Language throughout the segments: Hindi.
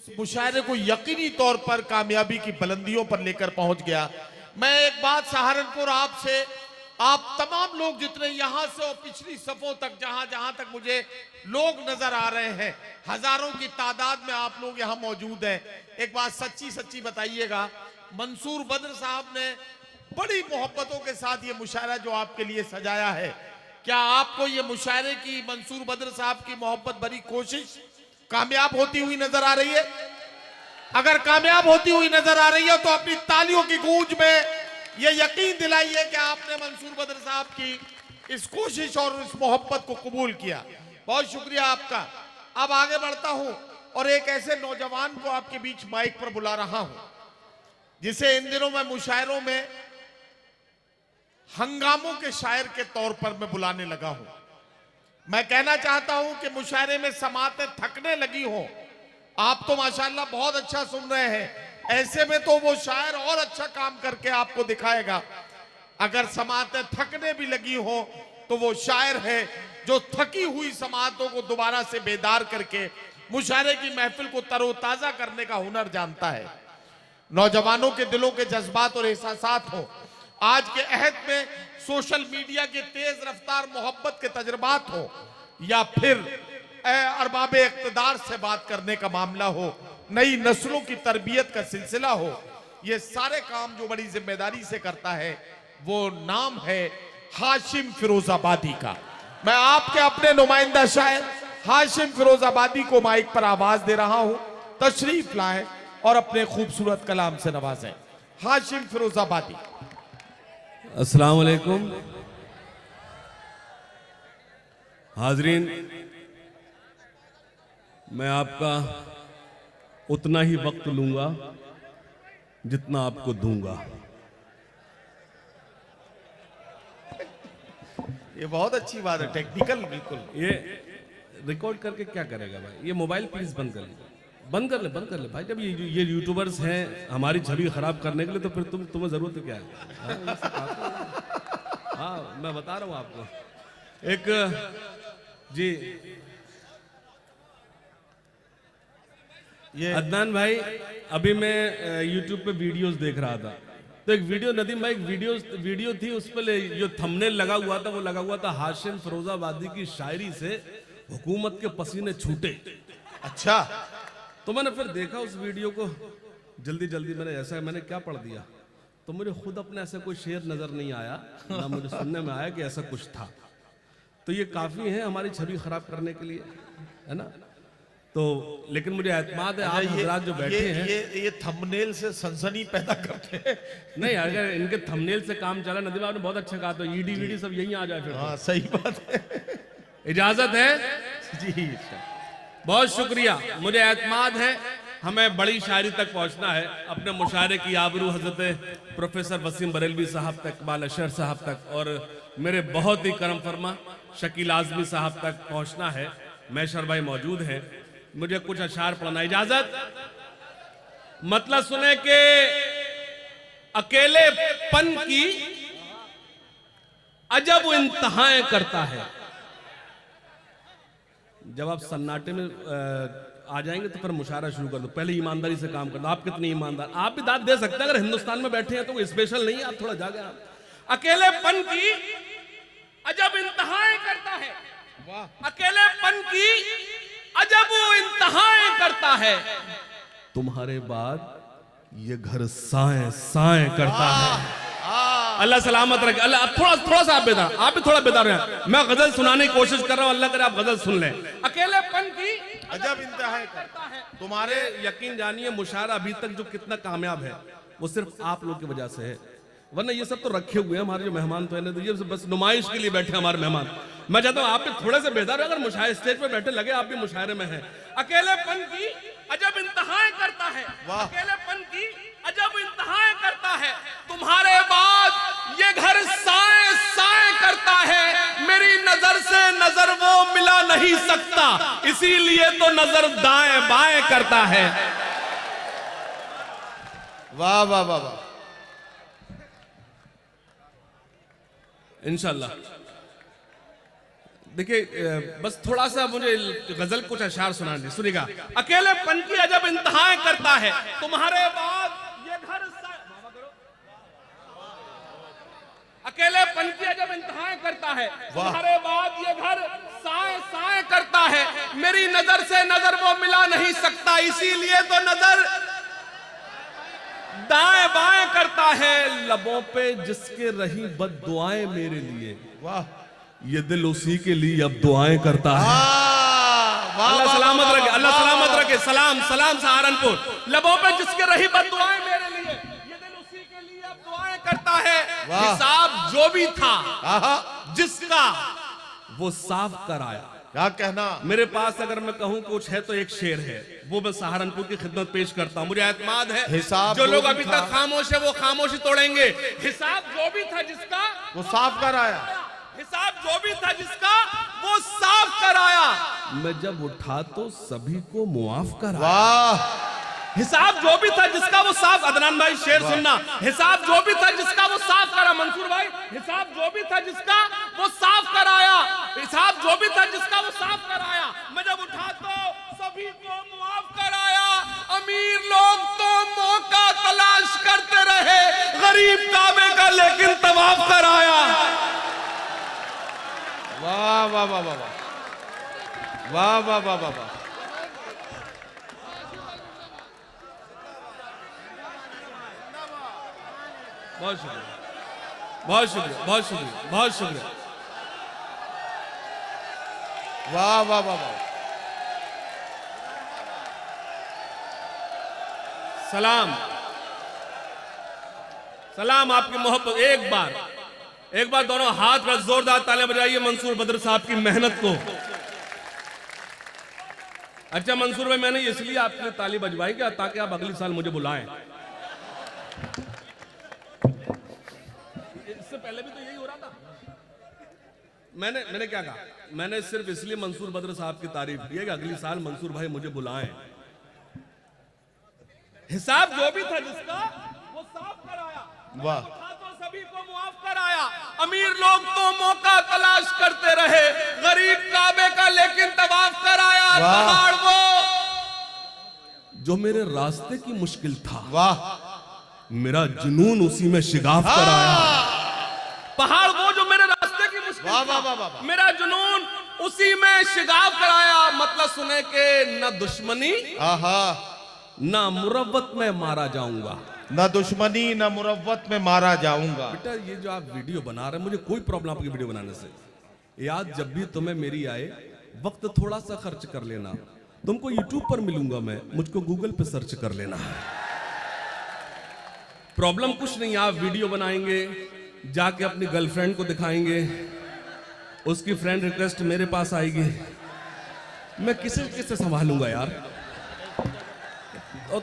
इस मुशायरे को यकीनी तौर पर कामयाबी की बुलंदियों पर लेकर पहुंच गया। मैं एक बात सहारनपुर आपसे, आप तमाम लोग जितने यहां से और पिछली सफों तक जहां जहां तक मुझे लोग नजर आ रहे हैं, हजारों की तादाद में आप लोग यहां मौजूद हैं, एक बात सच्ची सच्ची बताइएगा, मंसूर बद्र साहब ने बड़ी मोहब्बतों के साथ ये मुशायरा जो आपके लिए सजाया है, क्या आपको ये मुशायरे की मंसूर बद्र साहब की मोहब्बत भरी कोशिश कामयाब होती हुई नजर आ रही है? अगर कामयाब होती हुई नजर आ रही है तो अपनी तालियों की गूंज में ये यकीन दिलाइए कि आपने मंसूर बद्र साहब की इस कोशिश और इस मोहब्बत को कबूल किया। बहुत शुक्रिया आपका। अब आगे बढ़ता हूं और एक ऐसे नौजवान को आपके बीच माइक पर बुला रहा हूं जिसे इन दिनों मैं मुशायरों में हंगामों के शायर के तौर पर मैं बुलाने लगा हूं। मैं कहना चाहता हूं कि मुशायरे में समातें थकने लगी हो, आप तो माशाल्लाह बहुत अच्छा सुन रहे हैं, ऐसे में तो वो शायर और अच्छा काम करके आपको दिखाएगा। अगर समातें थकने भी लगी हो तो वो शायर है जो थकी हुई समातों को दोबारा से बेदार करके मुशायरे की महफिल को तरोताजा करने का हुनर जानता है। नौजवानों के दिलों के जज्बात और एहसासात हो, आज के अहद में सोशल मीडिया के तेज रफ्तार मोहब्बत के तजर्बात हो, या फिर अरबाब इक्तदार से बात करने का मामला हो, नई नस्लों की तरबियत का सिलसिला हो, ये सारे काम जो बड़ी जिम्मेदारी से करता है वो नाम है हाशिम फिरोजाबादी का। मैं आपके अपने नुमाइंदा शायर हाशिम फिरोजाबादी को माइक पर आवाज दे रहा हूं, तशरीफ लाएं और अपने खूबसूरत कलाम से नवाजें। हाशिम फिरोजाबादी। अस्सलाम वालेकुम हाजरीन, मैं आपका उतना ही वक्त लूंगा जितना आपको दूंगा। ये बहुत अच्छी बात है, टेक्निकल बिल्कुल। ये रिकॉर्ड करके क्या करेगा भाई? ये मोबाइल प्लीज बंद कर लीजिए, बंद कर ले भाई। जब ये यूट्यूबर्स हैं हमारी छवि खराब करने के लिए, तो फिर तुम्हें जरूरत क्या है? हाँ, मैं बता रहा हूँ आपको। एक जी ये अदनान भाई, अभी मैं यूट्यूब पे वीडियोस देख रहा था, तो एक वीडियो, नदीम भाई, एक वीडियो थी, उस पर जो थंबनेल लगा हुआ था वो लगा हुआ था हाशिम फिरोजाबादी की शायरी से हुकूमत के पसीने छूटे। अच्छा, तो मैंने फिर देखा उस वीडियो को, जल्दी जल्दी मैंने क्या पढ़ दिया, तो मुझे खुद अपने ऐसा कोई शेर नजर नहीं आया, ना मुझे सुनने में आया कि ऐसा कुछ था। तो ये काफी है हमारी छवि खराब करने के लिए, है ना? तो लेकिन मुझे एतमाद है, आप हजरात जो बैठे हैं ये थंबनेल से सनसनी पैदा करते हैं। नहीं, अगर इनके थंबनेल से काम चला, नदीम आपने बहुत अच्छा कहा, तो ईडी वीडी सब यहीं आ जाए फिर। हाँ, सही बात है। इजाजत है जी, बहुत शुक्रिया। मुझे एतमाद है हमें बड़ी शायरी तक पहुंचना है, अपने मुशायरे की आबरू हजरत प्रोफेसर वसीम बरेलवी साहब तक, इकबाल अशर साहब तक, और मेरे बहुत ही करम फरमा शकील आजमी साहब तक पहुंचना है। मैशर भाई मौजूद हैं, मुझे कुछ अशार पढ़ना, इजाजत। मतलब सुने के अकेलेपन की अजब इंतहाएं करता है। जब आप सन्नाटे में आ जाएंगे तो फिर मुशायरा शुरू कर दो, पहले ईमानदारी से काम कर दो। आप कितने ईमानदार, आप भी दाद दे सकते हैं, अगर हिंदुस्तान में बैठे हैं तो वो स्पेशल नहीं है, आप थोड़ा जागे। आप अकेलेपन की अजब इंतहाएं करता है, अकेलेपन की अजब इंतहाएं करता है, तुम्हारे बाद ये घर साएं साएं करता है। अल्लाह सलामत रखे। अल्लाह, अब थोड़ा सा आप बेदार, आप भी थोड़ा बेदार हैं। मैं गजल सुनाने की कोशिश कर रहा हूं, अल्लाह करे आप गजल सुन लें। अकेलेपन की अजब इंतहाएं करता है। तुम्हारे यकीन जानिए मुशायरा अभी तक जो कितना कामयाब है वो सिर्फ आप लोग की वजह से है, वरना ये सब तो रखे हुए हैं हमारे जो मेहमान, तो ये बस नुमाइश के लिए बैठे हमारे मेहमान। मैं चाहता हूं आप भी थोड़े से बेदार, अगर मुशायरे स्टेज पे बैठे लगे आप भी मुशायरे में हैं। अकेलेपन की अजब इंतहाएं करता है, अकेलेपन की अजब इंतहाएं करता है, तुम्हारे बाद ये घर साएं साएं करता है, मेरी नजर से नजर वो मिला नहीं सकता, इसीलिए तो नजर दाएं बाएं करता है। वाह वाह वाह वाह। इंशाल्लाह देखिए बस थोड़ा सा मुझे गजल कुछ अशार सुना दे, सुनिएगा। अकेलेपन की अजब इंतहाएं करता है तुम्हारे बाद ये घर अकेलेपन की अजब इंतहाएं करता है तुम्हारे बाद ये घर साए साए करता है। मेरी नजर से नजर वो मिला नहीं सकता, इसीलिए तो नजर दाएं बाएं करता है। लबों पे जिसके रही बद दुआएं मेरे लिए, वाह, ये दिल उसी के लिए अब दुआएं करता है। वाह, अल्लाह वाह, सलामत वाह, रखे, वाह, अल्लाह वाह, सलामत वाह, रखे। सलाम सलाम सहारनपुर। लबों पे जिसके रही बद दुआएं मेरे लिए, ये दिल उसी के लिए अब दुआएं करता है। वाह। हिसाब जो भी था आहा, जिसका, वो साफ कराया। क्या कहना। मेरे पास अगर मैं कहूं कुछ है तो एक शेर है, वो मैं सहारनपुर की खिदमत पेश करता हूं। मुझे एतमाद है हिसाब जो जो लोग भी अभी था, तक खामोश है वो खामोशी तोड़ेंगे। हिसाब जो भी था जिसका, वो साफ कराया। हिसाब जो भी था जिसका, वो साफ कराया। मैं जब उठा तो सभी को मुआफ कराया। वाह, हिसाब जो भी था जिसका वो साफ, अदनान भाई शेर सुनना। हिसाब जो भी था जिसका वो साफ करा, मंसूर भाई। हिसाब जो भी था जिसका वो साफ कराया, हिसाब जो भी था जिसका वो साफ कराया। मैं जब उठा तो सभी को मुआफ कराया। अमीर लोग तो मौका तलाश करते रहे, गरीब काबे का लेकिन तवाफ कराया। वाह, वाह, वाह, वाह, वाह, वाह, वाह, वाह, वाह। बहुत शुक्रिया, बहुत शुक्रिया, बहुत शुक्रिया, बहुत शुक्रिया। वाह, वाह, वाह, वाह। सलाम सलाम आपकी मोहब्बत। एक बार दोनों हाथ पर जोरदार तालियां बजाइए मंसूर बद्र साहब की मेहनत को। अच्छा मंसूर भाई, मैंने इसलिए आपके लिए ताली बजवाई क्या, ताकि आप अगले साल मुझे बुलाएं। इससे पहले भी तो यही हो रहा था। मैंने क्या कहा, मैंने सिर्फ इसलिए मंसूर बद्र साहब की तारीफ की है कि अगली साल मंसूर भाई मुझे बुलाएं। हिसाब जो भी था जिसका वो साफ कराया। वाह, तो सभी को मुआफ कराया। अमीर लोग तो मौका तलाश करते रहे, गरीब काबे का लेकिन तवाफ कराया। पहाड़ वो जो मेरे रास्ते की मुश्किल था, वाह, मेरा जुनून उसी में शिगाफ कराया। पहाड़ वो जो मेरे रास्ते की मुश्किल वाह, वाह, था, वाह, वाह। मेरा जुनून उसी में शिगाफ कराया। मतलब सुने के न दुश्मनी आहा, ना मुरव्वत में मारा जाऊंगा। न दुश्मनी न मुरव्वत में मारा जाऊंगा। बेटा ये जो आप वीडियो बना रहे हैं, मुझे कोई प्रॉब्लम आपकी वीडियो बनाने से। याद जब भी तुम्हें मेरी आए, वक्त थोड़ा सा खर्च कर लेना। तुमको यूट्यूब पर मिलूंगा मैं, मुझको गूगल पे सर्च कर लेना। प्रॉब्लम कुछ नहीं, आप वीडियो बनाएंगे, जाके अपनी गर्लफ्रेंड को दिखाएंगे, उसकी फ्रेंड रिक्वेस्ट मेरे पास आएगी, मैं किसे संभालूंगा यार। और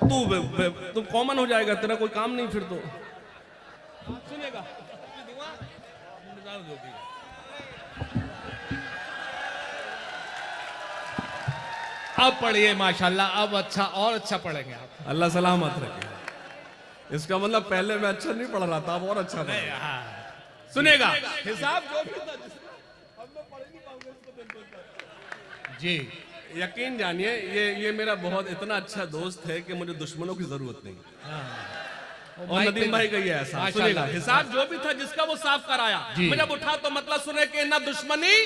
तू कॉमन हो जाएगा, तेरा कोई काम नहीं फिर तो। सुनेगा अब पढ़िए माशाल्लाह, अब अच्छा और अच्छा पढ़ेंगे आप। अल्लाह सलामत रखे। इसका मतलब पहले मैं अच्छा नहीं पढ़ रहा था, अब और अच्छा पढ़ रहा हूं। सुनेगा, हिसाब जो भी था अब मैं पढ़ नहीं पाऊंगा इसको बिल्कुल। जी, यकीन जानिए ये मेरा बहुत इतना अच्छा दोस्त है कि मुझे दुश्मनों की जरूरत नहीं। और नदीम भाई का ये ऐसा। सुनेगा, हिसाब जो भी था जिसका वो साफ कराया। मैं जब उठा तो मतलब सुने कि ना दुश्मनी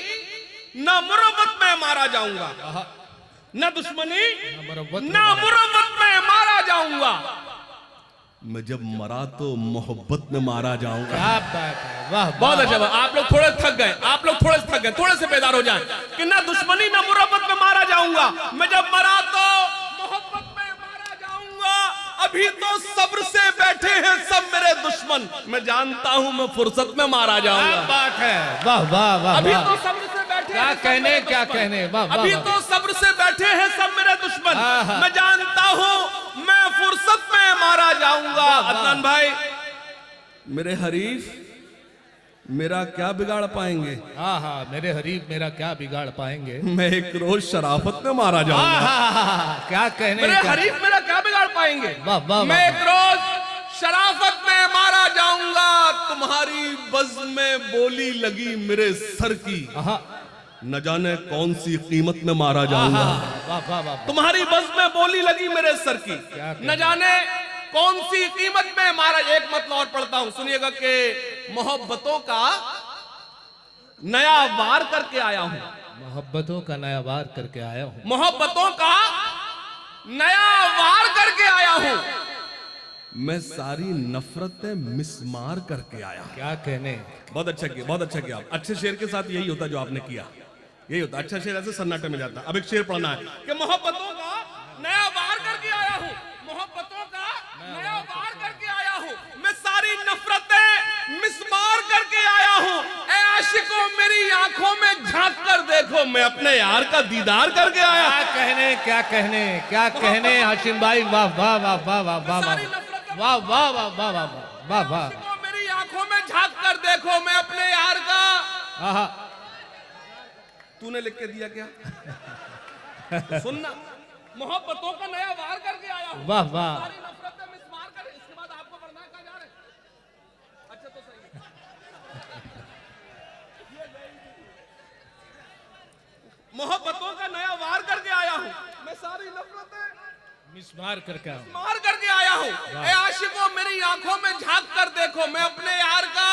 ना मुरव्वत में मारा जाऊंगा। ना दुश्मनी ना मुरव्वत में मारा जाऊंगा। मैं जब मरा तो मोहब्बत में मारा जाऊंगा। क्या बात है, वाह, बहुत अच्छा। आप लोग थोड़े थक गए, आप लोग थोड़े थक गए, थोड़े से बेदार हो जाएं कि ना दुश्मनी ना मुरव्वत में मारा जाऊंगा। मैं जब मरा तो मोहब्बत में मारा जाऊंगा। अभी तो सब्र से बैठे हैं सब मेरे दुश्मन, मैं जानता हूं मैं फुर्सत में मारा जाऊंगा। क्या बात है, वाह वाह वाह। अभी तो सब्र से बैठे क्या हैं सब कहने, मेरे क्या दुश्मन। कहने, वाह वाह। अभी तो सब्र से बैठे हैं सब मेरे दुश्मन, मैं जानता हूं मैं फुर्सत में मारा जाऊंगा। अदनान भाई, मेरे हरीफ मेरा क्या बिगाड़ पाएंगे? हाँ हाँ, मेरे हरीफ मेरा क्या बिगाड़ पाएंगे? मैं एक रोज शराफत में मारा जाऊंगा। क्या कहने, मेरे हरीफ मेरा क्या बिगाड़ पाएंगे? वाह वाह। मैं एक रोज शराफत में मारा जाऊंगा। तुम्हारी बज़्म में बोली लगी मेरे सर की, न जाने कौन सी कीमत में मारा जाऊंगा। वाह वाह वाह। तुम्हारी बस में बोली लगी मेरे सर की, क्या कहना? न जाने कौन सी कीमत में मारा। एक मतलब और पढ़ता हूं, सुनिएगा कि मोहब्बतों का नया वार करके आया हूं, मोहब्बतों का नया वार करके आया हूँ। मोहब्बतों का नया वार करके आया हूं, मैं सारी नफरतें मिसमार करके आया हूं। क्या कहने। बहुत अच्छा किया, बहुत अच्छा किया। अच्छे शेर के साथ यही होता जो आपने किया, यही होता। अच्छा शेर ऐसे सन्नाटे में जाता। अब एक शेर पढ़ना है कि मोहब्बतों का नया वार करके आया हूं, मोहब्बतों का नया वार करके आया हूं, मैं सारी नफरतें मिसमार करके आया हूं। ऐ आशिकों मेरी आंखों में झांक कर देखो, मैं अपने यार का दीदार करके आया। क्या कहने, क्या कहने, क्या कहने हाशिम भाई। वाह वाह वाह वाह वाह वाह सारी नफरतें वाह वाह वाह वाह वाह वाह वाह। आशिकों मेरी आंखों में झांक कर देखो, मैं अपने यार का। आहा। तूने लिख के दिया क्या? तो सुनना, मोहब्बतों का नया वार करके आया हूं, वाह वाह। सारी नफरतें मिसमार कर। इसके बाद आपको करना है, कहाँ जा रहे हैं? अच्छा तो सही है। मोहब्बतों का नया वार करके आया हूं, मैं सारी नफरतें मिसमार करके आया हूँ। मार करके आया हूं। ऐ आशिकों मेरी आंखों में झांक कर देखो, मैं अपने यार का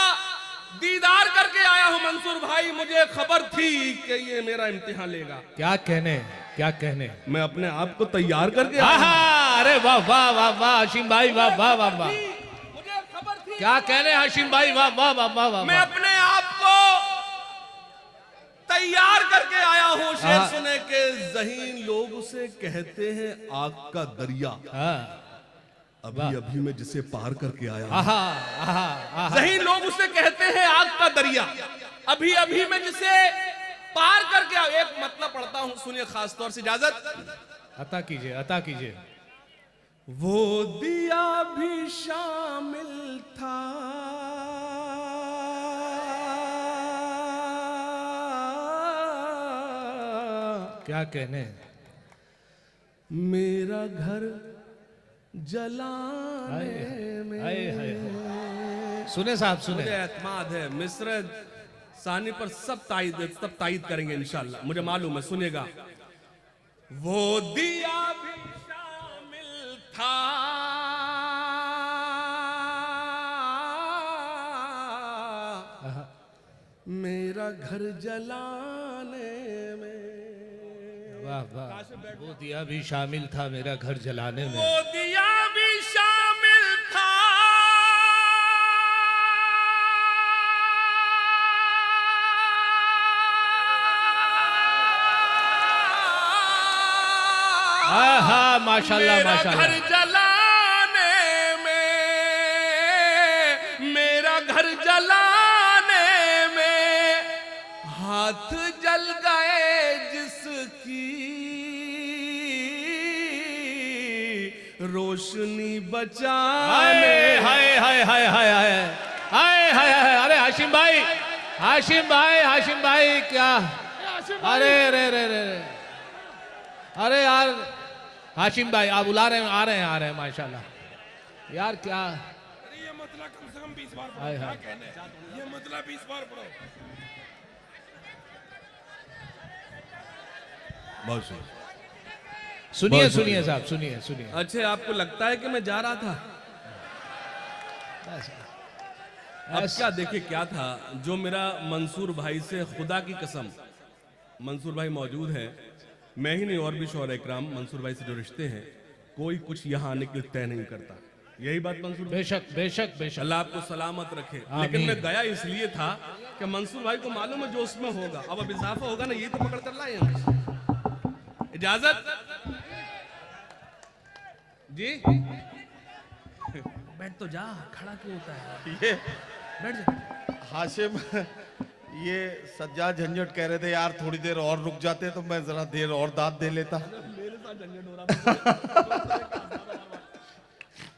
दीदार करके आया हूं। मंसूर भाई मुझे खबर थी कि ये मेरा इम्तिहान लेगा, क्या कहने, क्या कहने। मैं अपने आप को तैयार करके आया हूं। आहा, अरे वाह वाह वाह वाह हाशिम भाई, वाह वाह वाह वाह। मुझे खबर थी, क्या कहने हाशिम भाई, वाह वाह वाह वाह वाह। मैं अपने आप को तैयार करके आया हूं। शेर हाँ। सुने के ज़हीन लोग उसे कहते हैं आग का दरिया, हाँ। अभी अभी मैं जिसे पार करके आया हूं। आहा आहा आहा। ज़हीन लोग उसे कहते हैं आग का दरिया, अभी अभी मैं जिसे पार करके आया। एक मतलब पढ़ता हूं, सुनिए खास तौर से, इजाजत। अता कीजिए, अता कीजिए। वो दिया भी शामिल था, क्या कहने। मेरा घर जलाने में। हाय हाय हाय। सुने साहब सुने। मुझे एतमाद है मिस्र सानी पर सब तायद करेंगे इंशाल्लाह, मुझे मालूम है। सुनिएगा, वो दिया भी शामिल था, मेरा घर जलाने में। वाह वाह। वो दिया भी शामिल था मेरा घर जलाने में। वो दिया भी शामिल था, आहा माशाल्लाह मेरा माशाल्लाह। घर जलाने में, मेरा घर जलाने में हाथ जल गए जिसकी रोशनी बचाने। हाय हाय हाय हाय हाय हाय हाय हाय। अरे हाशिम भाई, हाशिम भाई, हाशिम भाई क्या। अरे रे रे रे रे। अरे यार हाशिम भाई आप बुला रहे हैं, आ रहे हैं, आ रहे हैं माशाल्लाह। यार क्या ये मतलब कम से कम 20 बार पढ़ो। हाय क्या हाय। कहने, ये मतलब 20 बार पढ़ो। बहुत सही। सुनिए सुनिए साहब, सुनिए सुनिए। अच्छा, आपको लगता है कि मैं जा रहा था? अब क्या देखिए क्या था, जो मेरा मंसूर भाई से खुदा की कसम, मंसूर भाई मौजूद है, मैं ही नहीं और भी शौहरा इकराम मंसूर भाई से जो रिश्ते हैं, कोई कुछ यहाँ आने के लिए तय नहीं करता। यही बात मंसूर भाई? बेशक बेशक बेशक। अल्लाह आपको सलामत रखे। आमीन। लेकिन मैं गया इसलिए था कि मंसूर भाई को मालूम है जो उसमें होगा, अब इजाफा होगा ना, यही तो पकड़ कर लाए हैं। इजाजत जी। बैठ तो जा, खड़ा क्यों होता है? ये बैठ जा। हाशिम, ये सज्जाद झंझट कह रहे थे यार थोड़ी देर और रुक जाते तो मैं जरा देर और दाद दे लेता। मेरे साथ झंझट हो रहा था।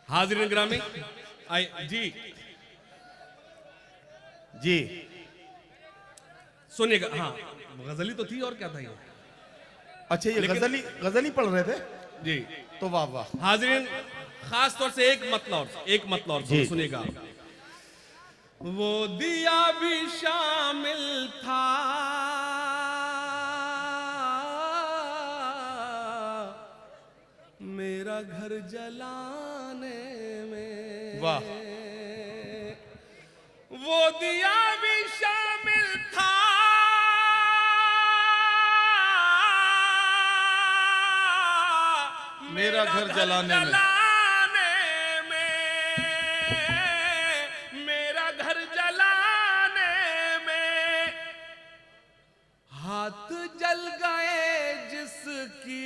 हाजिर ग्रामी आई जी, जी सुनिएगा। हाँ, गजली तो थी, और क्या था ये? अच्छा, ये लेकिन- गजली पढ़ रहे थे जी। तो वाह वाह। हाजिरीन, खास तौर से एक मतलब और जी। सुनिएगा। वो दिया भी शामिल था, मेरा घर जलाने में वाह। वो दिया भी शामिल था, मेरा घर जलाने में। मेरा घर जलाने में हाथ जल गए जिसकी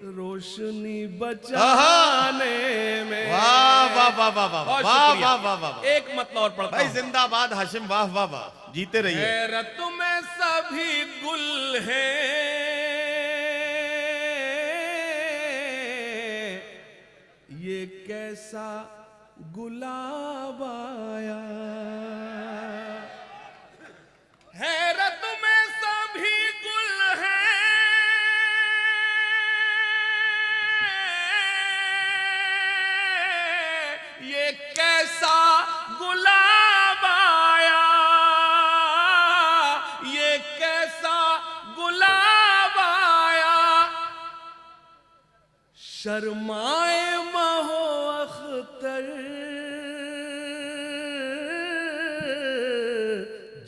रोशनी बचाने में। वाह वाह वाह वाह वाह बहुत वाह शुक्रिया। वाह वाह वाह। एक मतलब और पढ़ता भाई हूं। जिंदाबाद हाशिम, वाह वाह वाह, जीते रहिए। हैरत में सभी गुल हैं, ये कैसा गुलाब आया। हैरत में सभी गुल हैं, ये कैसा गुलाब आया, ये कैसा गुलाब आया। शर्माए महो अख्तर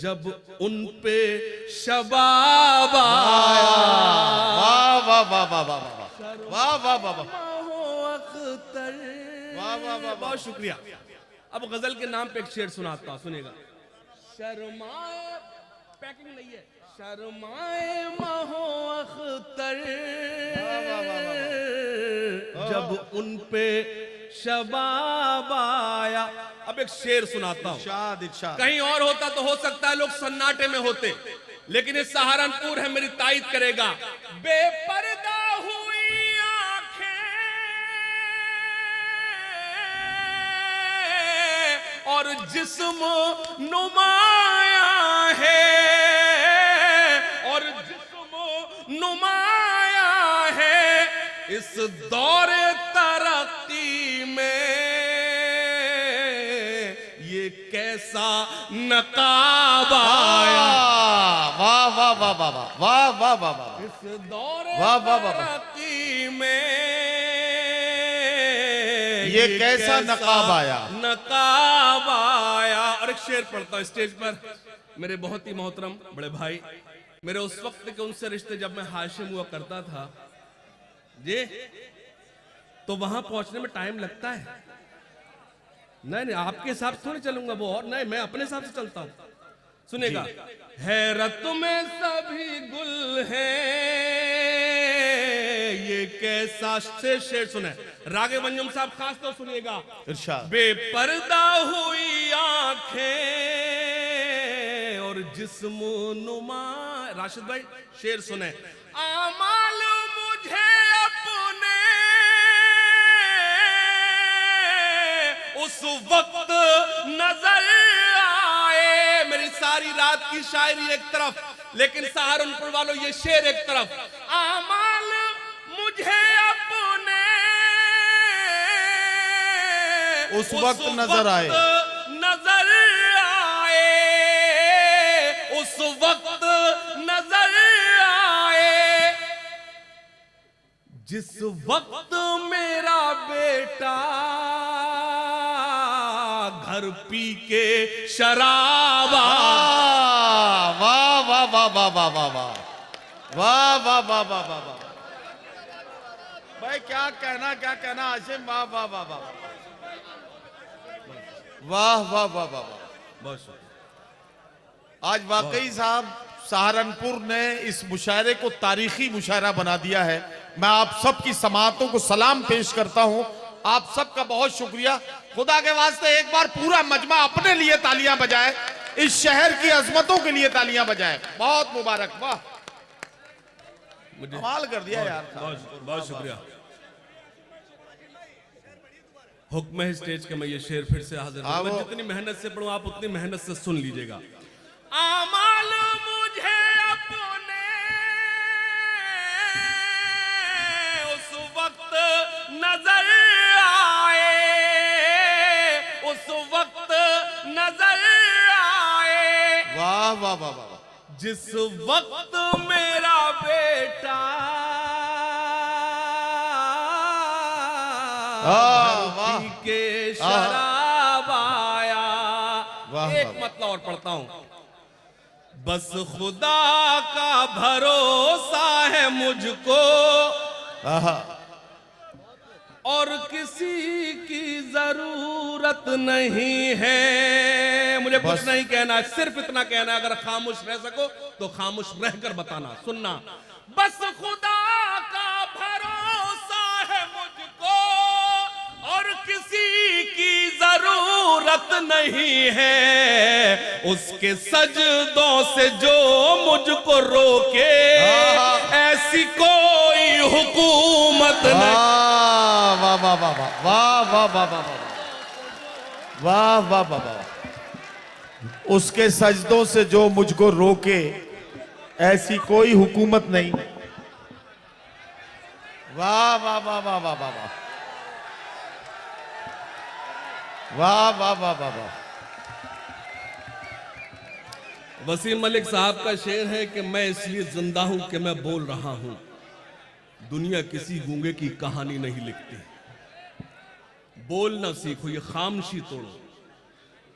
जब उन पे शबाब आया। वाह वाह वाह वाह वाह वाह वाह वाह वाह वाह। महो अख्तर। वाह वाह वाह। बहुत शुक्रिया। अब गजल के नाम पे एक शेर सुनाता हूं, सुनेगा। शर्माए, पैकिंग नहीं है। शर्माए महो अख्तर जब उन पे शबाब आया। अब एक शेर सुनाता हूं। इरशाद इरशाद। कहीं और होता तो हो सकता है लोग सन्नाटे में होते, लेकिन ये सहारनपुर है, मेरी तायद करेगा। बेपर्दा हुई आंखें और जिस्म नुमाया है, और जिस्म नुमाया है। इस दौरे तरक्की में ये कैसा नकाब आया। वाह वाह वाह वाह वाह वाह वाह वाह वाह। इस दौरे वाह, वाह, वाह, वाह। तरक्की में ये कैसा नकाब आया। नकाब आया। और एक शेर पढ़ता हूं स्टेज पर। मेरे बहुत ही मोहतरम बड़े भाई, मेरे उस वक्त के उनसे रिश्ते जब मैं हाशिम हुआ करता था जी, तो वहां पहुंचने में टाइम लगता है। नहीं नहीं, आपके हिसाब से थोड़ी चलूंगा वो, और नहीं, मैं अपने हिसाब से चलता हूं। सुनेगा। हैरत में सभी गुल हैं, ये कैसा से शेर सुने। रागे मंजूम साहब खास तो सुनिएगा। इरशाद। बेपर्दा हुई आंखें और जिस्म नुमा। राशिद भाई शेर सुने। आमाल मुझे अपने उस वक्त नजर आए। मेरी सारी रात की शायरी एक तरफ, लेकिन सहारनपुर वालों ये शेर एक तरफ। आमाल मुझे अपने उस वक्त नजर आए। नजर आए, उस वक्त नजर आए जिस वक्त मेरा बेटा घर पी के शराब। वाह वाह वाह वाह वाह वाह वाह वाह वाह वाह वाह वाह वाह वाह। भाई क्या कहना हाशिम, वाह वाह वाह वाह वाह वाह वाह वाह वाह। बहुत शुक्रिया। आज वाकई साहब सहारनपुर ने इस मुशायरे को तारीखी मुशायरा बना दिया है। मैं आप सबकी समाअतों को सलाम पेश करता हूं। आप सबका बहुत शुक्रिया। खुदा के वास्ते एक बार पूरा मजमा अपने लिए तालियां बजाए, इस शहर की अजमतों के लिए तालियां बजाए। बहुत मुबारक। वाह, कमाल कर दिया यार। बहुत शुक्रिया। हुक्म है स्टेज के, मैं ये शेर फिर से हाजिर हूं। मैं जितनी मेहनत से पढ़ूं आप उतनी मेहनत से सुन लीजिएगा। आमाल मुझे अपने उस वक्त नजर आए, उस वक्त नजर आए वाह वाह वाह वाह। जिस वक्त मेरा बेटा आया, वाह। धरती के शराब आया। वाह, एक वाह। मतलब और पढ़ता हूं। बस खुदा का भरोसा है मुझको, आहा। और किसी की जरूरत नहीं है। मुझे कुछ बस। नहीं कहना, सिर्फ इतना कहना है, अगर खामोश रह सको तो खामोश रहकर बताना। सुनना, बस खुदा का भरोसा है मुझको, और किसी की जरूरत नहीं है। उसके सजदों से जो मुझको रोके, ऐसी कोई हुकूमत नहीं। वाह वाह वाह वाह वाह वाह वाह वाह वाह वाह वाह वाह। उसके सजदों से जो मुझको रोके, ऐसी कोई हुकूमत नहीं। वाह वाह वाह वाह वाह वाह वाह वाह वाह वाह वाह वाह। वसीम मलिक साहब का शेर है कि मैं इसलिए जिंदा हूं कि मैं बोल रहा हूं। दुनिया किसी गूंगे की कहानी नहीं लिखती। बोलना सीखो, ये खामोशी तोड़ो।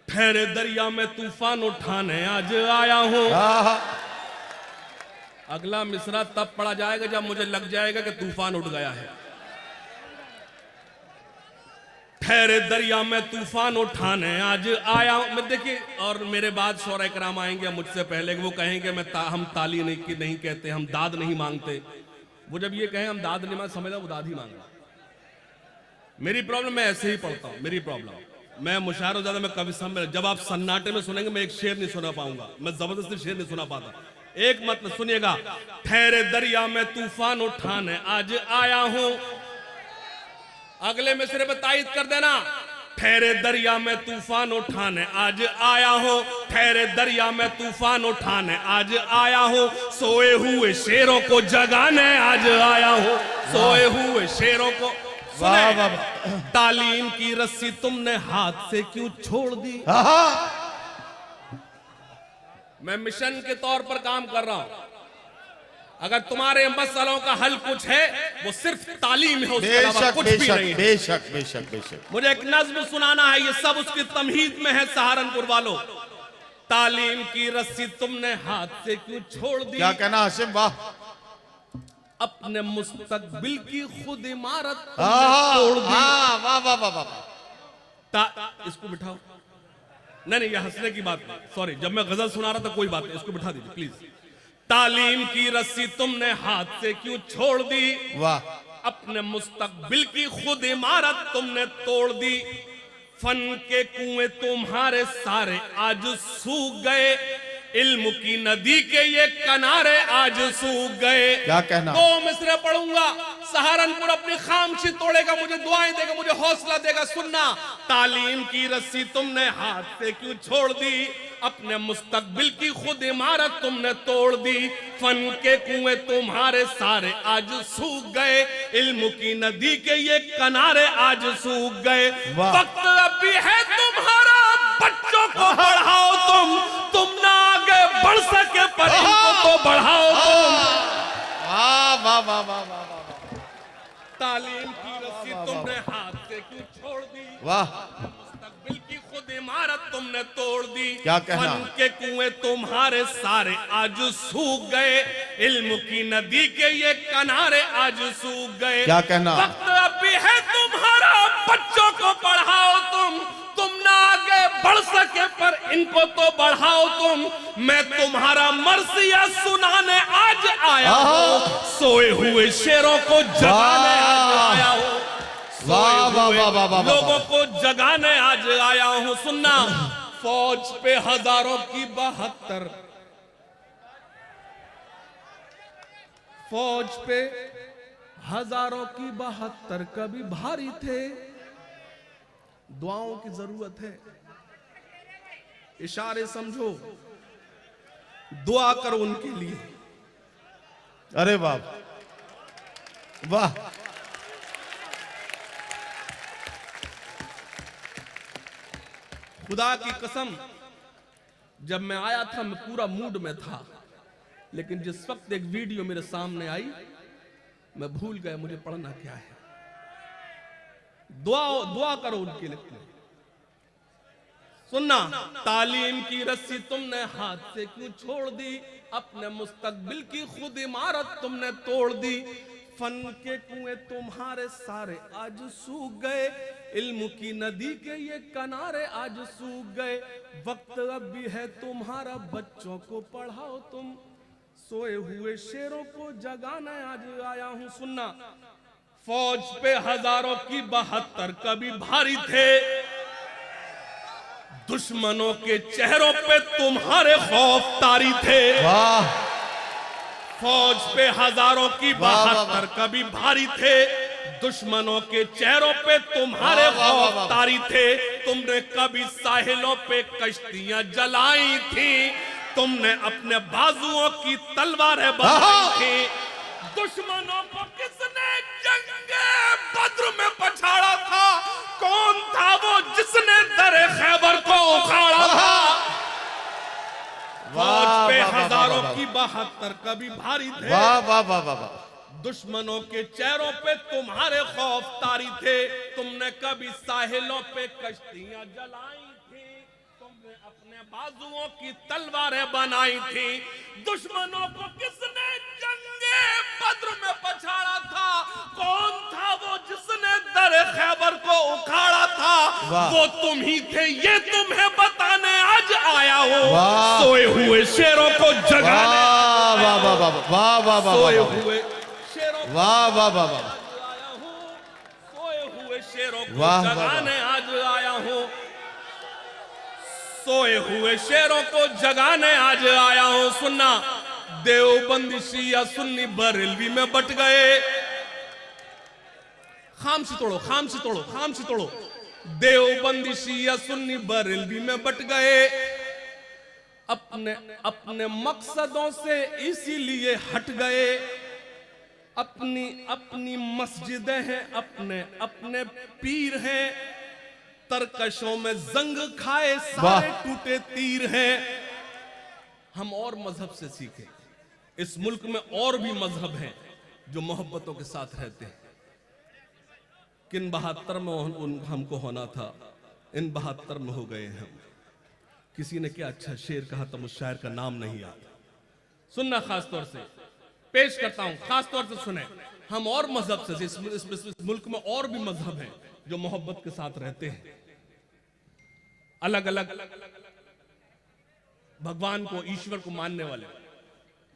ठहरे दरिया में तूफान उठाने आज आया हूं। आहा। अगला मिसरा तब पढ़ा जाएगा जब मुझे लग जाएगा कि तूफान उठ गया है। ठहरे दरिया में तूफान उठाने आज आया हूं। मैं देखिए, और मेरे बाद शौरा कराम आएंगे मुझसे पहले, वो कहेंगे हम ताली नहीं कहते, हम दाद नहीं मांगते। वो जब ये कहें हम दाद नहीं मांग, समझा वो दाद ही मांग रहा। मेरी प्रॉब्लम, मैं ऐसे ही पढ़ता हूं। मेरी प्रॉब्लम, मैं मुशायरों ज्यादा, मैं कवि सम्मेलन, जब आप सन्नाटे में सुनेंगे मैं एक शेर नहीं सुना पाऊंगा, मैं जबरदस्ती शेर नहीं सुना पाता। एक मतलब सुनिएगा, ठहरे दरिया में तूफान उठाने आज आया हूं। अगले मिसरे पे तायद कर देना, ठहरे दरिया में तूफान उठाने आज आया हूं। ठहरे दरिया में तूफान उठाने आज आया हूं। सोए हुए शेरों को जगाने आज आया हूं। सोए हुए शेरों को। वाह वाह वाह। तालीम की रस्सी तुमने हाथ से क्यों छोड़ दी। आहा। मैं मिशन के तौर पर काम कर रहा हूं। अगर तुम्हारे मसलों का हल कुछ है, वो सिर्फ तालीम है, उसके अलावा बेशक कुछ भी बेशक नहीं है। बेशक बेशक बेशक। मुझे एक नज्म सुनाना है, ये सब उसकी तमहीद में है। सहारनपुर वालों, तालीम की रस्सी तुमने हाथ से क्यों छोड़ दी। क्या कहना हाशिम, वाह। अपने मुस्तकबिल की खुद इमारत आहा। तोड़ दी। वाह वाह वाह वाह। इसको बिठाओ। नहीं, ये हंसने की बात नहीं, सॉरी। जब मैं गजल सुना रहा था कोई बात नहीं, इसको बिठा दीजिए प्लीज। तालीम की रस्सी तुमने हाथ से क्यों छोड़ दी। वाह। अपने मुस्तकबिल की खुद इमारत तुमने तोड़ दी। फन के कुएं तुम्हारे सारे आज सूख गए। इल्म की नदी के ये किनारे आज सूख गए। क्या कहना। 2 मिसरे पढ़ूंगा। सहारनपुर अपनी खामोशी तोड़ेगा, मुझे दुआएं देगा, मुझे हौसला देगा। सुनना, तालीम की रस्सी तुमने हाथ से क्यों छोड़ दी। अपने मुस्तकबिल की खुद इमारत तुमने तोड़ दी। फन के कुएं तुम्हारे सारे आज सूख गए। इल्म की नदी के ये किनारे आज सूख गए। वक्त अभी है तुम्हारा, बच्चों को पढ़ाओ तुम ना आगे बढ़ सके पर इनको तो बढ़ाओ तुम। वाह वाह वाह वाह वाह वाह। तालीम की रस्सी तुमने हाथ से क्यों छोड़ दी। वाह। मुस्तकबिल की खुद इमारत तुमने तोड़ दी। क्या कहना। फन के कुएं तुम्हारे सारे आज सूख गए। इल्म की नदी के ये किनारे आज सूख गए। क्या कहना। वक्त अभी है तुम्हारा, बच्चों को पढ़ाओ तुम ना आगे बढ़ सके पर इनको तो बढ़ाओ तुम। मैं तुम्हारा मर्सिया सुनाने आज आया हूं। सोए हुए शेरों को जगाने आज आया हूं। वाह वाह वाह वाह वाह। लोगों को जगाने आज आया हूं। सुनना, फौज पे हजारों की 72, फौज पे हजारों की 72 कभी भारी थे। दुआओं की जरूरत है, इशारे समझो, दुआ करो उनके लिए। अरे वाह वाह। खुदा की कसम, जब मैं आया था मैं पूरा मूड में था। लेकिन जिस वक्त एक वीडियो मेरे सामने आई, मैं भूल गया मुझे पढ़ना क्या है। दुआ करो उनके लिए। सुनना, तालीम की रस्सी तुमने हाथ से क्यों छोड़ दी, अपने मुस्तकबिल की खुद इमारत तुमने तोड़ दी, फन के कुएं तुम्हारे सारे आज सूख गए, इल्म की नदी के ये किनारे आज सूख गए, वक्त अब भी है तुम्हारा, बच्चों को पढ़ाओ तुम, सोए हुए शेरों को जगाने आज आया हूं। सुनना, फौज पे हजारों की 72 कभी भारी थे, दुश्मनों के चेहरों पे तुम्हारे खौफ तारी थे। वाह, फौज पे हजारों की 72 कभी भारी थे, दुश्मनों के चेहरों पे तुम्हारे खौफ तारी थे, तुमने कभी साहिलों पे कश्तियां जलाई थी, तुमने अपने बाजुओं की तलवारें बनाई थी, दुश्मनों को किसने जंगे बद्र में पछाड़ा था, कौन था वो जिसने दरे खैबर को उखाड़ा था। फौज पे हजारों की 72 कभी भारी थे, वाह वाह वाह वाह वाह, दुश्मनों के चेहरों पे तुम्हारे खौफ तारी थे, तुमने कभी साहिलों पे कश्तियां जलाई थी, तुमने अपने बाजुओं की तलवारें बनाई थी, दुश्मनों को किसने जंगे बद्र में पछाड़ा था, कौन था वो जिसने दरे खैबर को उखाड़ा था, वो तुम ही थे ये तुम्हें बताने आज आया हूँ, सोए हुए शेरों को जगाने, वाह वाह वाह वाह वाह वाह, सोए हुए शेरों को वाह वाह वाह वाह, आया हूँ, सोए हुए शेरों को वाह, वाह, जगाने आज आया हूँ, सोए हुए शेरों को जगाने आज आया हूँ। सुनना, देवबंदी शिया सुन्नी बरेलवी में बट गए, खामोशी तोड़ो खामोशी तोड़ो खामोशी तोड़ो, देवबंदी शिया सुन्नी बरेलवी में बट गए, अपने अपने मकसदों से इसीलिए हट गए, अपनी अपनी मस्जिदें हैं, अपने अपने पीर हैं, तरकशों में जंग खाए सारे टूटे तीर हैं। हम और मजहब से सीखे, इस मुल्क में और भी मजहब हैं जो मोहब्बतों के साथ रहते हैं। किन 72 में हमको होना था, इन 72 में हो गए हम। किसी ने क्या अच्छा शेर कहा था, मुझ शायर का नाम नहीं आता। सुनना, खास तौर से पेश करता हूं, खास तौर से सुने। हम और मजहब से इस मुल्क में और भी मजहब हैं जो मोहब्बत के साथ रहते हैं, अलग अलग भगवान को, ईश्वर को मानने वाले,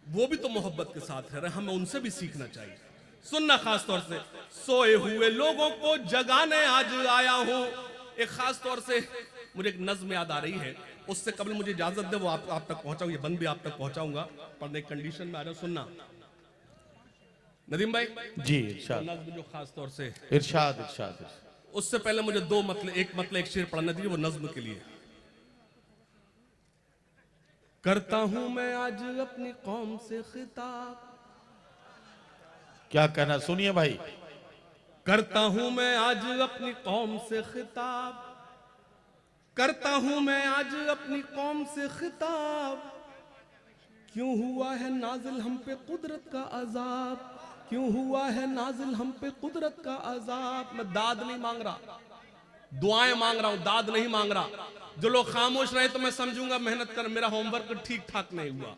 वो भी तो मोहब्बत के साथ रह रहे हैं, हमें उनसे भी सीखना चाहिए। सुनना, खास तौर से, सोए हुए लोगों को जगाने आज आया हूं। एक खास तौर से मुझे एक नज्म याद आ रही है, उससे कबल मुझे इजाजत दे वो आप तक पहुंचाऊं, ये बंद भी आप तक पहुंचाऊंगा, पढ़ने की कंडीशन में आ रहा हूं। सुनना नदीम भाई जी, इरशाद नज्म जो खास तौर से, इरशाद इरशाद, उससे पहले मुझे एक शेर पढ़ना दीजिए, वो नज्म के लिए। करता हूं मैं आज अपनी कौम से खिताब, क्या कहना, सुनिए भाई। करता हूं मैं आज अपनी कौम से खिताब, करता हूं मैं आज अपनी कौम से खिताब, क्यों हुआ है नाजिल हम पे कुदरत का अजाब, क्यों हुआ है नाजिल हम पे कुदरत का अजाब। मैं दाद नहीं मांग रहा, दुआएं मांग रहा हूं, दाद नहीं मांग रहा। जो लोग खामोश रहे तो मैं समझूंगा मेहनत कर, मेरा होमवर्क ठीक ठाक नहीं हुआ।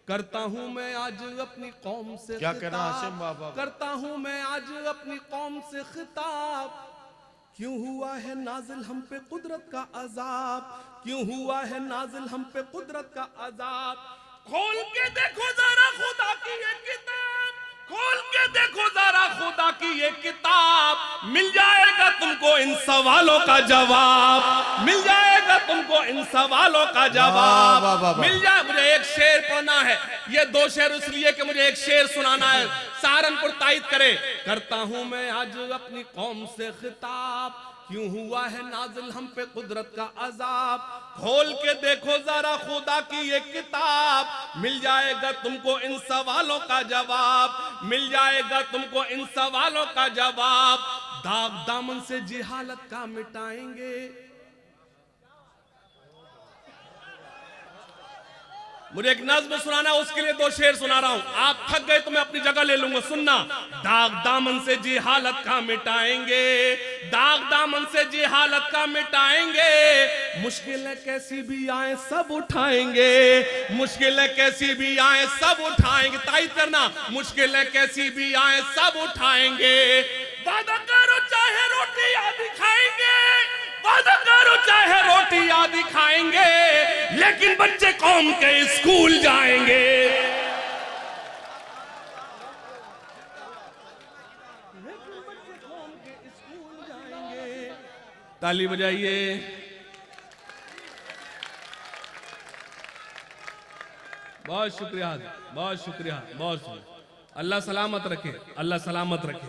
करता हूं मैं आज अपनी कौम से क्या कहना हाशिम बाबा, करता हूं मैं आज अपनी कौम से खिताब, क्यों हुआ है नाजिल हम पे कुदरत का अजाब, क्यों हुआ है नाजिल हम पे कुदरत का अजाब। खोल के देखो जरा खुदा की ये किताब, खोल के देखो जरा खुदा की ये किताब, मिल जाएगा तुमको इन सवालों का जवाब, मिल जाएगा तुमको इन सवालों का जवाब, मिल जाए। मुझे एक शेर पढ़ना है, ये 2 शेर इसलिए कि मुझे एक शेर सुनाना है, सहारनपुर तायद करे। करता हूं मैं आज अपनी कौम से खिताब, क्यों हुआ है नाजिल हम पे कुदरत का अजाब, खोल के देखो जरा खुदा की ये किताब, मिल जाएगा तुमको इन सवालों का जवाब, मिल जाएगा तुमको इन सवालों का जवाब। दाग दामन से जिहालत का मिटाएंगे, मुझे एक नज्म सुनाना, उसके लिए 2 शेर सुना रहा हूं। आप थक गए तो मैं अपनी जगह ले लूंगा। सुनना। दाग दामन से जी हालत का मिटाएंगे, दाग दामन से जी हालत का मिटाएंगे, मुश्किलें कैसी भी आए सब उठाएंगे, मुश्किलें कैसी भी आए सब उठाएंगे। ताई करना, मुश्किलें कैसी भी आए सब उठाएंगे, वादा करो चाहे रोटी आदि खाएंगे, वादा करो चाहे रोटी आदि खाएंगे, लेकिन बच्चे कौम के स्कूल जाएंगे। ताली बजाइए। बहुत शुक्रिया, बहुत शुक्रिया, बहुत शुक्रिया। अल्लाह सलामत रखे, अल्लाह सलामत रखे।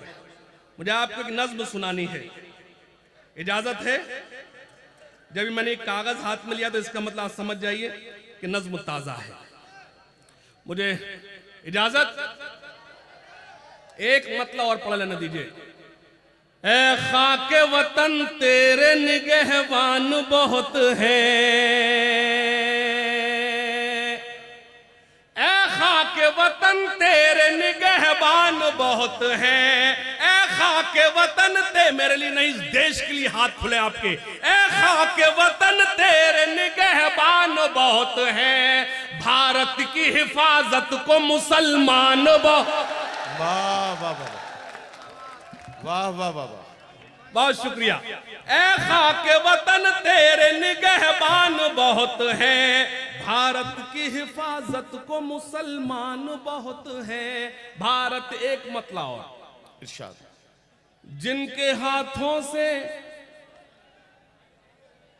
मुझे आपको एक नज्म सुनानी है, इजाजत है? जब मैंने एक कागज हाथ में लिया तो इसका मतलब आप समझ जाइए कि नज्म ताजा है। मुझे इजाजत? एक मतलब और पढ़ लेने दीजिए। ए खाके वतन तेरे निगहबान बहुत है, ए खाके वतन तेरे निगहबान बहुत है, ए खाके वतन ते मेरे लिए नहीं, इस देश के लिए हाथ खुले आपके। ए खाके वतन तेरे निगहबान बहुत है, भारत की हिफाजत को मुसलमान बहुत। वाह वाह वाह वाह वाह वाह वाह, बहुत शुक्रिया। ए खाके वतन तेरे निगहबान बहुत है, भारत की हिफाजत को मुसलमान बहुत है। भारत एक मतलब और इरशाद। जिनके हाथों से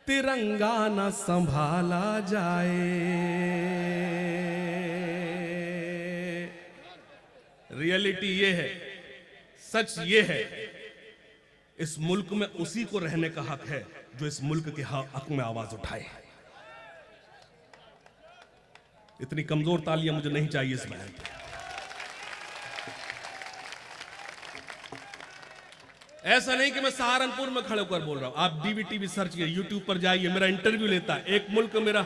तिरंगा न संभाला जाए, रियलिटी ये है, सच ये है, इस मुल्क में उसी को रहने का हक है जो इस मुल्क के हक में आवाज उठाए। इतनी कमजोर तालियां मुझे नहीं चाहिए इस बयान पे। ऐसा नहीं कि मैं सहारनपुर में खड़े होकर बोल रहा हूं। आप डीवीटीवी सर्च किए, यूट्यूब पर जाइए, मेरा इंटरव्यू लेता है एक मुल्क मेरा।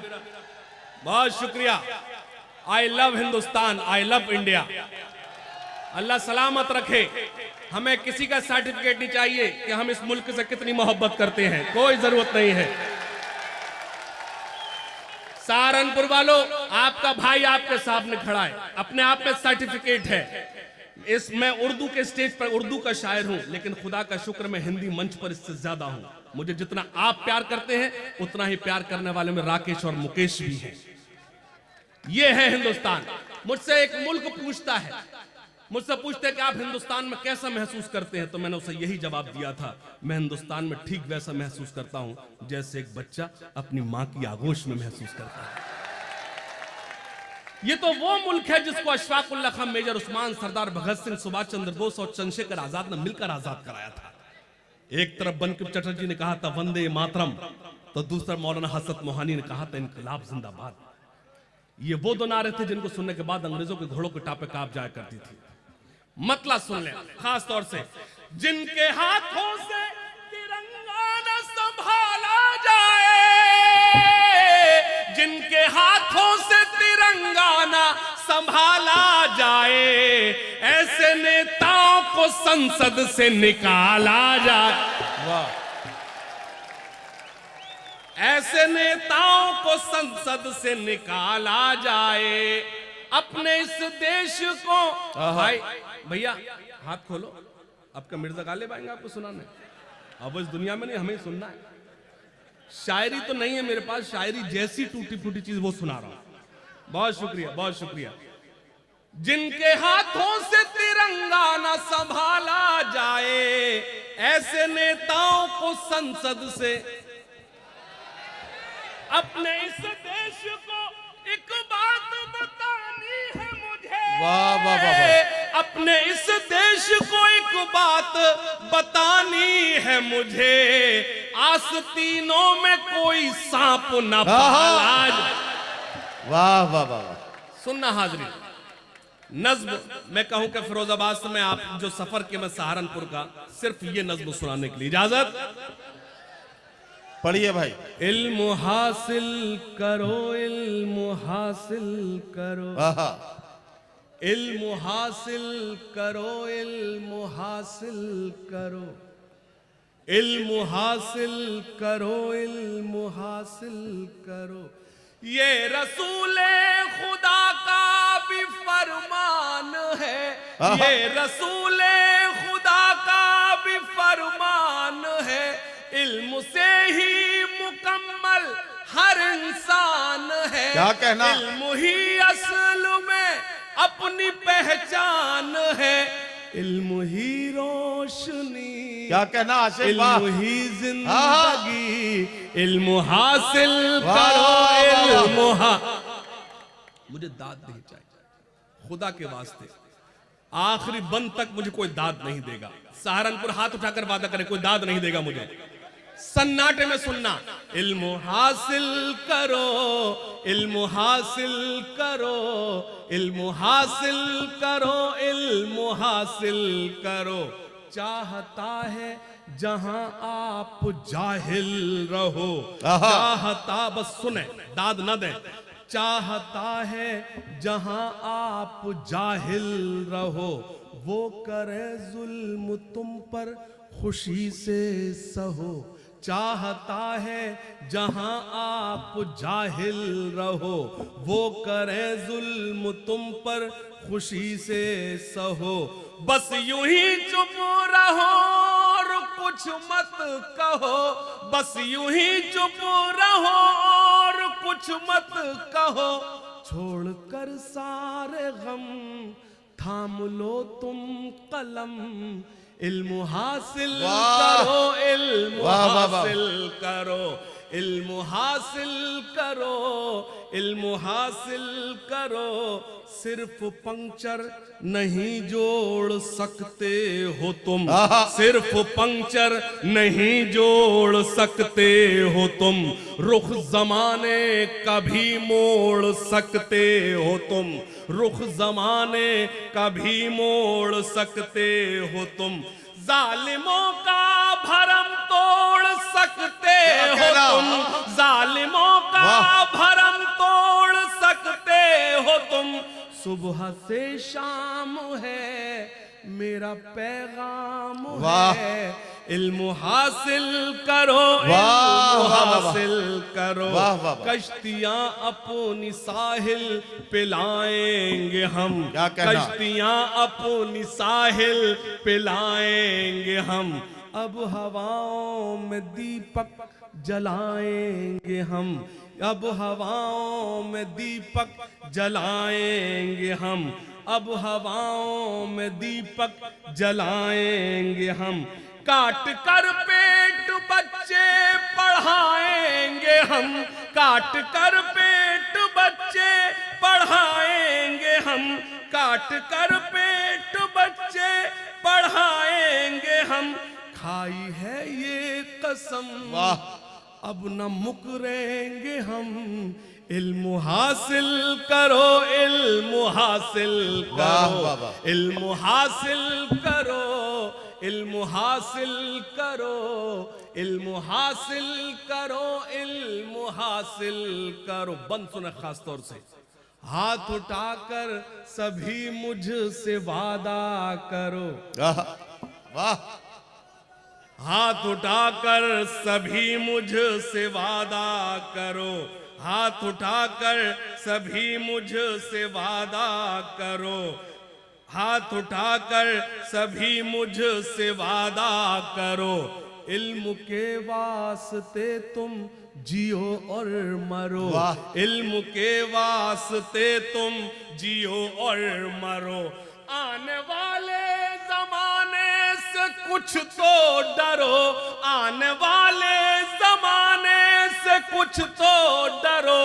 बहुत शुक्रिया। I love Hindustan, I love India. Allah सलामत रखे। हमें किसी का सर्टिफिकेट नहीं चाहिए कि हम इस मुल्क से कितनी मोहब्बत करते हैं, कोई जरूरत नहीं है। सहारनपुर वालों, आपका भाई आपके सामने खड़ा है, अपने आप में सर्टिफिकेट है। मैं उर्दू के स्टेज पर उर्दू का शायर हूं, लेकिन खुदा का शुक्र मैं हिंदी मंच पर इससे ज्यादा हूं। मुझे जितना आप प्यार करते हैं उतना ही प्यार करने वाले में राकेश और मुकेश भी हैं। ये है हिंदुस्तान। मुझसे एक मुल्क पूछता है, मुझसे पूछते हैं कि आप हिंदुस्तान में कैसा महसूस करते हैं, तो मैंने उसे यही जवाब दिया था, मैं हिंदुस्तान में ठीक वैसा महसूस करता हूं जैसे एक बच्चा अपनी मां की आगोश में महसूस करता है। ये तो वो मुल्क है जिसको अशफाक उल्लाह खान, मेजर उस्मान, सरदार भगत सिंह, सुभाष चंद्र बोस और चंद्रशेखर आजाद ने मिलकर आजाद कराया था। एक तरफ बंकिम चटर्जी ने कहा था वंदे मातरम, तो दूसरा मौलाना हसरत मोहानी ने कहा था इनकलाब जिंदाबाद। ये वो दो नारे थे जिनको सुनने के बाद अंग्रेजों के घोड़ों के टापे कांप जाया करती थी। मतलब सुन ले, खास तौर से जिनके हाथों से तिरंगा न संभाला जाए, जिनके हाथों से तिरंगा न संभाला जाए, ऐसे नेताओं को संसद से निकाला जाए। वाह। ऐसे नेताओं को संसद से निकाला जाए, अपने इस देश को। भाई भैया हाथ खोलो, आपका मिर्जा गालिब आएंगे आपको सुनाने। अब इस दुनिया में नहीं, हमें सुनना है। शायरी तो नहीं है मेरे पास, शायरी जैसी टूटी फूटी चीज वो सुना रहा हूं। बहुत शुक्रिया, बहुत शुक्रिया। जिनके हाथों से तिरंगा न संभाला जाए, ऐसे नेताओं को संसद से, अपने इस देश को एक बात बतानी है मुझे। वाह वाह वाह वाह। अपने इस देश को एक बात बतानी है मुझे, आस्तीनों में कोई सांप न पाला जाए। वाह वाह वाह। सुनना हाजरी, नज्म मैं कहूं कि फिरोजाबाद से मैं आप जो सफर किया मैं सहारनपुर का, सिर्फ ये नज्म सुनाने के लिए। इजाजत? पढ़िए भाई। इल्म हासिल करो, इल्म हासिल करो, आहा, इल्म हासिल करो, इल्म हासिल करो, इल्म हासिल करो, इल्म हासिल करो। ये रसूले खुदा का भी फरमान है, ये रसूले खुदा का भी फरमान है। इल्म से ही मुकम्मल हर इंसान है। क्या कहना? इल्म ही असल में अपनी पहचान है। इल्म ही रोशनी, क्या कहना आशिक? वाह, इल्म ही जिंदगी। इल्म हासिल करो, इल्म मुझे दाद नहीं चाहिए खुदा के वास्ते। आखिरी बंद तक मुझे कोई दाद नहीं देगा। सहारनपुर हाथ उठाकर वादा करे, कोई दाद नहीं देगा मुझे। सन्नाटे में सुनना, इल्म हासिल करो, इल्म हासिल करो, इल्म हासिल करो, इल्म हासिल करो। चाहता है जहां आप जाहिल रहो, चाहता, बस सुने, दाद न दे। चाहता है जहां आप जाहिल रहो, वो करे जुल्म तुम पर खुशी से सहो। चाहता है जहां आप जाहिल रहो, वो करे जुल्म तुम पर खुशी से सहो। बस यूं ही चुप रहो और कुछ मत कहो, बस यूं ही चुप रहो और कुछ मत कहो। छोड़कर सारे गम थाम लो तुम कलम, इल्म हासिल करो, इल्म हासिल करो, इल्म हासिल करो, इल्म हासिल करो। सिर्फ पंक्चर नहीं जोड़ सकते हो तुम, सिर्फ पंक्चर नहीं जोड़ सकते हो तुम। रुख जमाने कभी मोड़ सकते हो तुम, रुख जमाने कभी मोड़ सकते हो तुम। जालिमों का भरम तोड़ सकते हो तुम, जालिमों का भरम तोड़ सकते हो तुम। सुबह से शाम है मेरा पैगाम है, इल्म हासिल करो, इल्म हासिल करो। कश्तियां अपनी साहिल पिलाएंगे हम, कश्तियां अपनी साहिल पिलाएंगे हम। अब हवाओं में दीपक जलाएंगे हम, अब हवाओं में दीपक जलाएंगे हम, अब हवाओं में दीपक जलाएंगे हम। काट कर पेट बच्चे पढ़ाएंगे हम, काट कर पेट बच्चे पढ़ाएंगे हम, काट कर पेट बच्चे पढ़ाएंगे हम। खाई है ये कसम अब न मुकरेंगे हम, इल्म हासिल करो, इल्म हासिल करो, इल्म हासिल करो, इल्म हासिल करो, इल्म हासिल करो, इल्म हासिल करो। बंद सुने खास तौर से, हाथ उठाकर सभी मुझसे वादा करो। वाह, हाथ उठाकर सभी मुझसे वादा करो, हाथ उठाकर सभी मुझसे वादा करो, हाथ उठाकर सभी मुझसे वादा करो। इल्म के वास्ते तुम जियो और मरो, इल्म के वास्ते तुम जियो और मरो। आने वाले जमाने से कुछ तो डरो, आने वाले जमाने से कुछ तो डरो,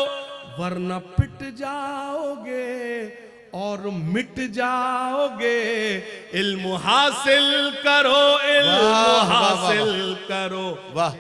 वरना पिट जाओगे और मिट जाओगे। इल्म हासिल करो, इल्म हासिल करो। वाह।